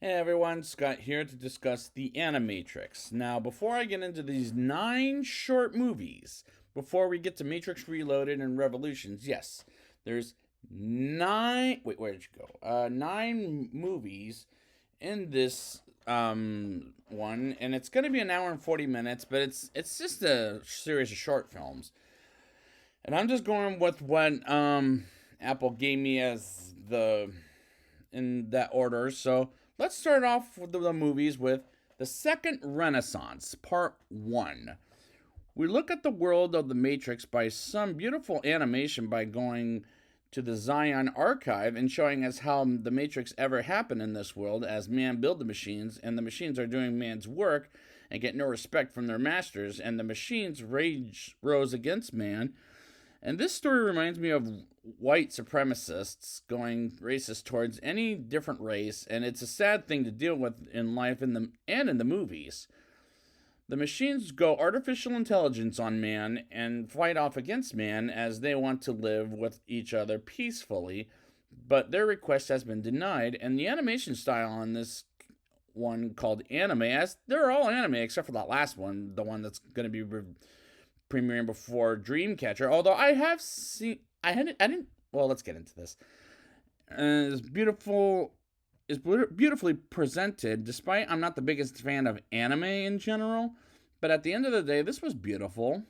Hey everyone, Scott here to discuss the Animatrix. Now, before I get into these 9 short movies, before we get to Matrix Reloaded and Revolutions, yes, there's 9. Wait, where did you go? 9 movies in this one, and it's going to be an hour and 40 minutes, but it's just a series of short films. And I'm just going with what Apple gave me as the in that order. So let's start off with the movies with The Second Renaissance, Part 1. We look at the world of the Matrix by some beautiful animation by going to the Zion archive and showing us how the Matrix ever happened in this world as man built the machines and the machines are doing man's work and get no respect from their masters and the machines rage rose against man. And this story reminds me of white supremacists going racist towards any different race, and it's a sad thing to deal with in life and in the movies. The machines go artificial intelligence on man and fight off against man as they want to live with each other peacefully, but their request has been denied, and the animation style on this one called anime, as they're all anime except for that last one, the one that's going to be premiering before Dreamcatcher. Although I have seen, I didn't. Well, let's get into this. It's beautiful. Is beautifully presented. Despite I'm not the biggest fan of anime in general, but at the end of the day, this was beautiful.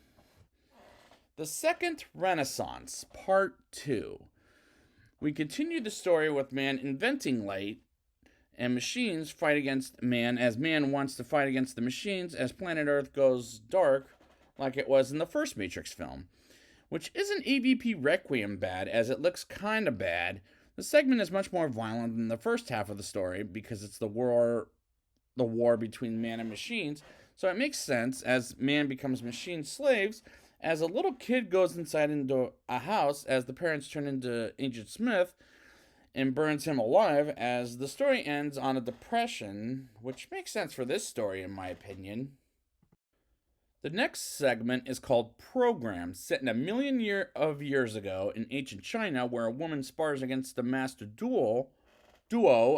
The Second Renaissance, Part 2. We continue the story with man inventing light, and machines fight against man as man wants to fight against the machines as planet Earth goes dark like it was in the first Matrix film, which isn't AVP Requiem bad, as it looks kinda bad. The segment is much more violent than the first half of the story because it's the war between man and machines, so it makes sense as man becomes machine slaves as a little kid goes inside into a house as the parents turn into Agent Smith and burns him alive as the story ends on a depression, which makes sense for this story in my opinion. The next segment is called Program, set in a million years ago in ancient China, where a woman spars against the master duo.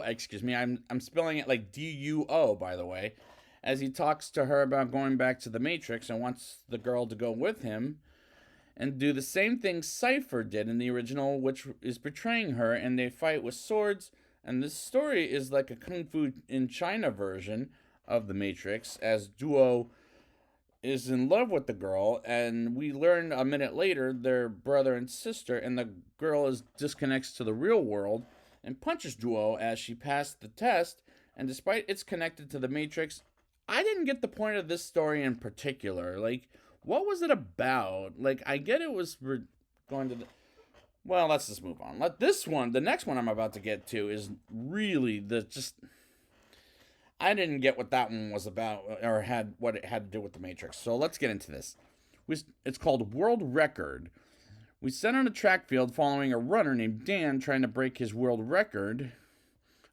Excuse me, I'm spelling it like DUO, by the way, as he talks to her about going back to the Matrix and wants the girl to go with him and do the same thing Cypher did in the original, which is betraying her, and they fight with swords. And this story is like a Kung Fu in China version of the Matrix, as Duo is in love with the girl, and we learn a minute later they're brother and sister, and the girl disconnects to the real world and punches Duo as she passed the test. And despite it's connected to the Matrix, I didn't get the point of this story in particular. Like, what was it about? Like, I get it was going to the. Well, let's just move on. The next one I'm about to get to, is really the just. I didn't get what that one was about or what it had to do with the Matrix. So let's get into this. It's called World Record. We set on a track field following a runner named Dan trying to break his world record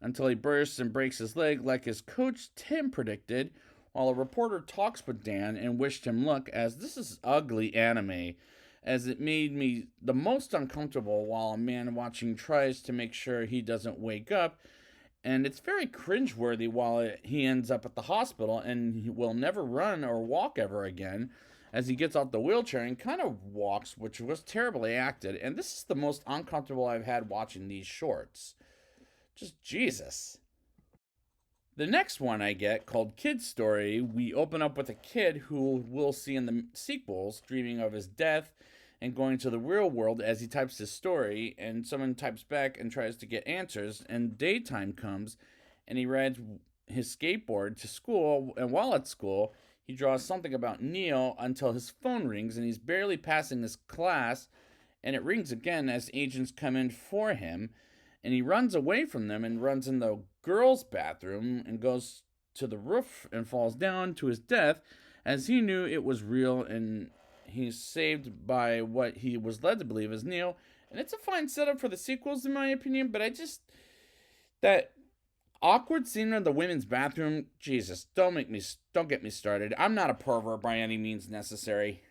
until he bursts and breaks his leg like his coach Tim predicted, while a reporter talks with Dan and wished him luck, as this is ugly anime, as it made me the most uncomfortable while a man watching tries to make sure he doesn't wake up. And it's very cringeworthy while he ends up at the hospital and he will never run or walk ever again as he gets off the wheelchair and kind of walks, which was terribly acted. And this is the most uncomfortable I've had watching these shorts. Just Jesus. The next one I get, called Kid Story, we open up with a kid who we'll see in the sequels dreaming of his death and going to the real world as he types his story, and someone types back and tries to get answers, and daytime comes, and he rides his skateboard to school, and while at school, he draws something about Neo until his phone rings, and he's barely passing his class, and it rings again as agents come in for him, and he runs away from them and runs in the girls' bathroom and goes to the roof and falls down to his death, as he knew it was real, and he's saved by what he was led to believe is Neo. And it's a fine setup for the sequels, in my opinion, but that awkward scene in the women's bathroom, Jesus, don't get me started. I'm not a pervert by any means necessary.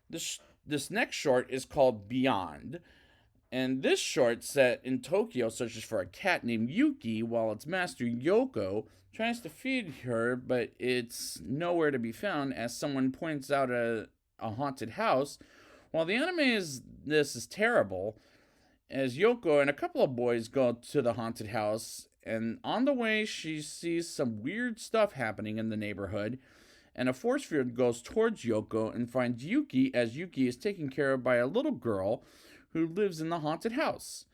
This next short is called Beyond, And this short, set in Tokyo, searches for a cat named Yuki while its master Yoko tries to feed her, but it's nowhere to be found as someone points out a haunted house. While the anime is this is terrible, as Yoko and a couple of boys go to the haunted house, and on the way she sees some weird stuff happening in the neighborhood, and a force field goes towards Yoko and finds Yuki as Yuki is taken care of by a little girl who lives in the haunted house.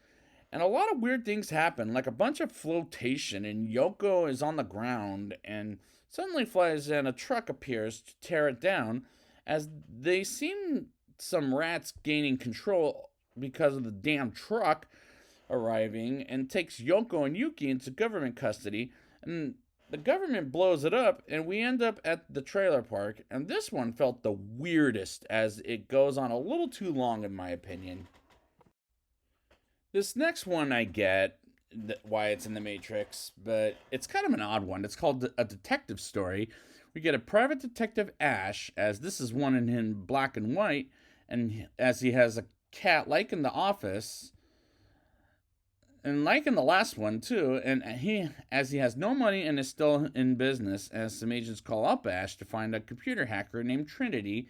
And a lot of weird things happen, like a bunch of flotation, and Yoko is on the ground and suddenly flies and a truck appears to tear it down as they seem some rats gaining control because of the damn truck arriving and takes Yoko and Yuki into government custody, and the government blows it up and we end up at the trailer park. And this one felt the weirdest as it goes on a little too long in my opinion. This next one I get why it's in the Matrix, but it's kind of an odd one. It's called a detective story. We get a private detective Ash, as this is one in black and white, and as he has a cat like in The Office, and like in the last one too, and he has no money and is still in business, as some agents call up Ash to find a computer hacker named Trinity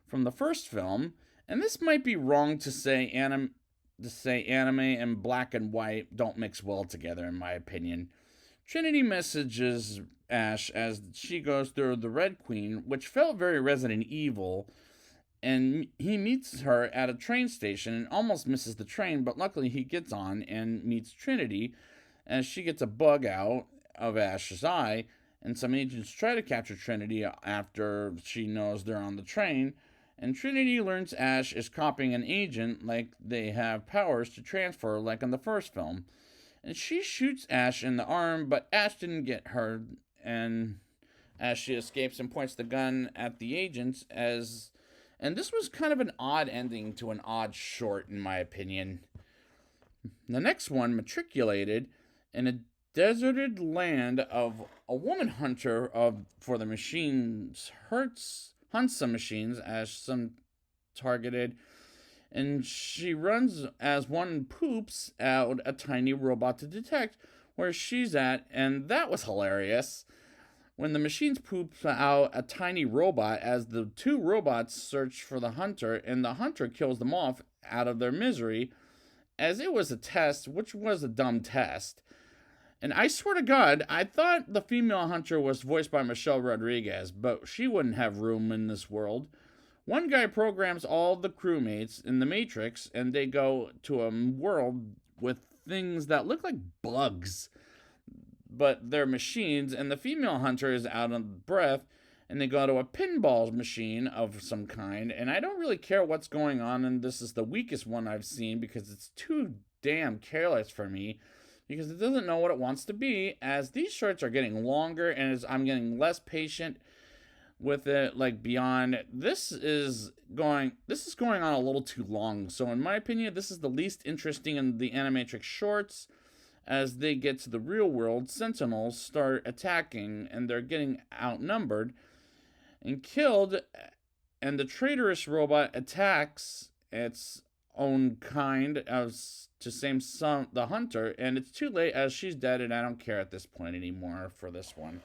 from the first film. And this might be wrong to say anime and black and white don't mix well together, in my opinion. Trinity messages Ash as she goes through the Red Queen, which felt very Resident Evil, and he meets her at a train station and almost misses the train, but luckily he gets on and meets Trinity as she gets a bug out of Ash's eye, and some agents try to capture Trinity after she knows they're on the train, and Trinity learns Ash is copying an agent like they have powers to transfer like in the first film. And she shoots Ash in the arm, but Ash didn't get hurt, and as she escapes and points the gun at the agents as... And this was kind of an odd ending to an odd short, in my opinion. The next one, Matriculated, in a deserted land of a woman hunter for the machines hunts some machines as some targeted, and she runs as one poops out a tiny robot to detect where she's at, and that was hilarious. When the machines poop out a tiny robot as the two robots search for the hunter, and the hunter kills them off out of their misery, as it was a test, which was a dumb test. And I swear to God, I thought the female hunter was voiced by Michelle Rodriguez, but she wouldn't have room in this world. One guy programs all the crewmates in the Matrix, and they go to a world with things that look like bugs, but they're machines, and the female hunter is out of breath, and they go to a pinball machine of some kind, and I don't really care what's going on, and this is the weakest one I've seen because it's too damn careless for me, because it doesn't know what it wants to be, as these shorts are getting longer, and as I'm getting less patient with it, like beyond, this is going on a little too long. So in my opinion, this is the least interesting in the Animatrix shorts. As they get to the real world, Sentinels start attacking, and they're getting outnumbered and killed, and the traitorous robot attacks its own kind as to same the hunter, and it's too late as she's dead, and I don't care at this point anymore for this one.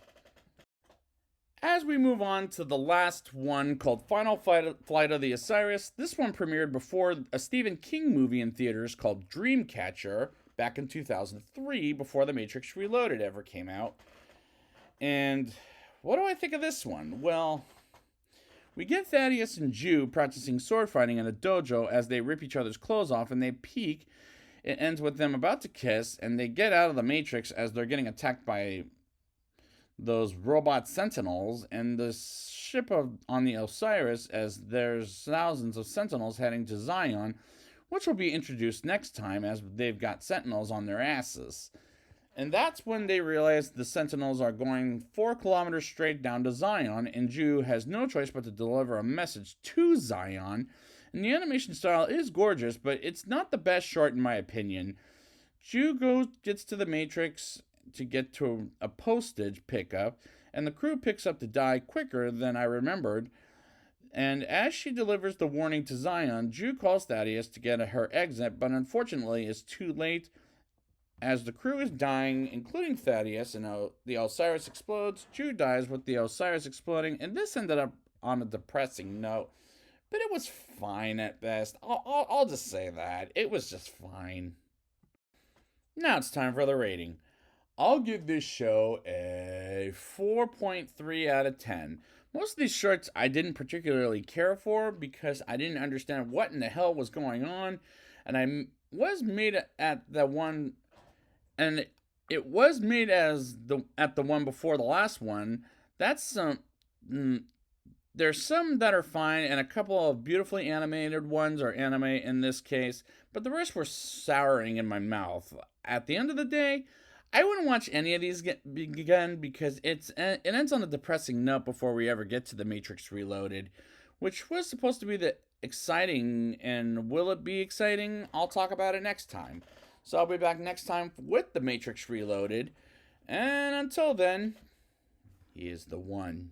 As we move on to the last one, called Final Flight of the Osiris, this one premiered before a Stephen King movie in theaters called Dreamcatcher back in 2003, before The Matrix Reloaded ever came out. And what do I think of this one? Well, we get Thaddeus and Ju practicing sword fighting in a dojo as they rip each other's clothes off, and they peek. It ends with them about to kiss, and they get out of the Matrix as they're getting attacked by those robot sentinels, and the ship on the Osiris, as there's thousands of sentinels heading to Zion, which will be introduced next time as they've got sentinels on their asses. And that's when they realize the sentinels are going 4 kilometers straight down to Zion, and Ju has no choice but to deliver a message to Zion. And the animation style is gorgeous, but it's not the best short in my opinion. Ju gets to the Matrix to get to a postage pickup, and the crew picks up the die quicker than I remembered. And as she delivers the warning to Zion, Ju calls Thaddeus to get her exit, but unfortunately is too late. As the crew is dying, including Thaddeus, and the Osiris explodes, Ju dies with the Osiris exploding, and this ended up on a depressing note. But it was fine at best. I'll just say that. It was just fine. Now it's time for the rating. I'll give this show a 4.3 out of 10. Most of these shorts I didn't particularly care for because I didn't understand what in the hell was going on, and I was made at the one, and it was made as at the one before the last one. That's some. There's some that are fine, and a couple of beautifully animated ones, or anime in this case, but the rest were souring in my mouth. At the end of the day, I wouldn't watch any of these again because it ends on a depressing note before we ever get to the Matrix Reloaded, which was supposed to be the exciting, and will it be exciting? I'll talk about it next time. So I'll be back next time with the Matrix Reloaded, and until then, he is the one.